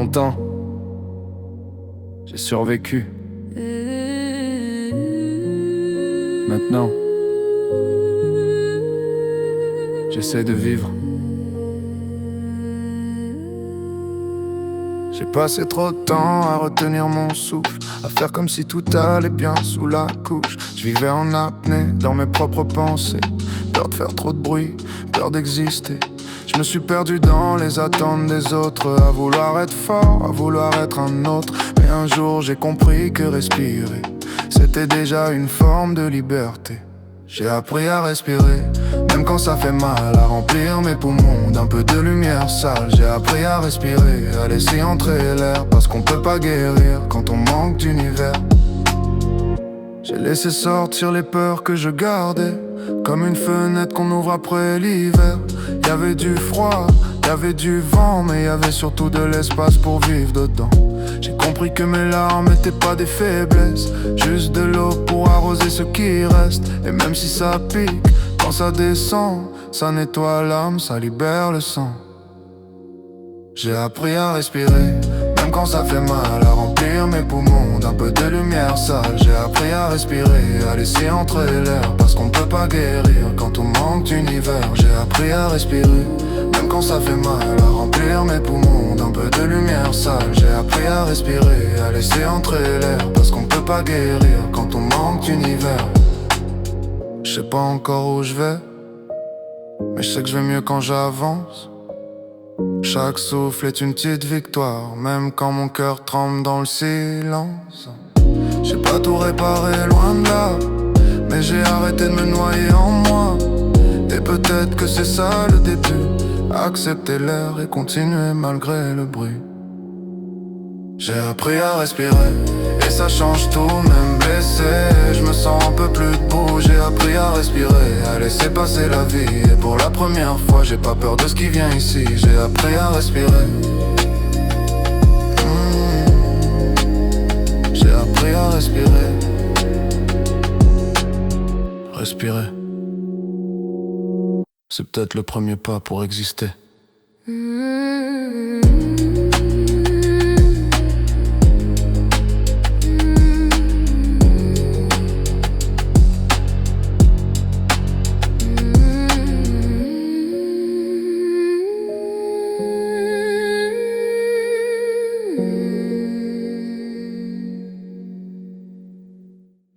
longtemps, j'ai survécu. Maintenant, j'essaie de vivre. J'ai passé trop de temps à retenir mon souffle, à faire comme si tout allait bien sous la couche. Je vivais en apnée dans mes propres pensées, peur de faire trop de bruit, peur d'exister. Je me suis perdu dans les attentes des autres, à vouloir être fort, à vouloir être un autre. Mais un jour j'ai compris que respirer, c'était déjà une forme de liberté. J'ai appris à respirer, même quand ça fait mal, à remplir mes poumons d'un peu de lumière sale. J'ai appris à respirer, à laisser entrer l'air, parce qu'on peut pas guérir quand on manque d'univers. J'ai laissé sortir les peurs que je gardais, comme une fenêtre qu'on ouvre après l'hiver. Y'avait du froid, y'avait du vent, mais y'avait surtout de l'espace pour vivre dedans. J'ai compris que mes larmes étaient pas des faiblesses, juste de l'eau pour arroser ce qui reste. Et même si ça pique, quand ça descend, ça nettoie l'âme, ça libère le sang. J'ai appris à respirer, même quand ça fait mal, à remplir mes poumons d'un peu de lumière sale. J'ai appris à respirer, à laisser entrer l'air, parce qu'on peut pas guérir quand on manque d'univers. J'ai appris à respirer, même quand ça fait mal, à remplir mes poumons d'un peu de lumière sale. J'ai appris à respirer, à laisser entrer l'air, parce qu'on peut pas guérir quand on manque d'univers. Je sais pas encore où je vais, mais je sais que je vais mieux quand j'avance. Chaque souffle est une petite victoire, même quand mon cœur tremble dans le silence. J'ai pas tout réparé, loin de là, mais j'ai arrêté de me noyer en moi. Et peut-être que c'est ça le début, accepter l'air et continuer malgré le bruit. J'ai appris à respirer, et ça change tout, même blessé, je me sens un peu plus debout. J'ai appris à respirer, à laisser passer la vie. Et pour la première fois, j'ai pas peur de ce qui vient ici. J'ai appris à respirer. J'ai appris à respirer. Respirer, c'est peut-être le premier pas pour exister.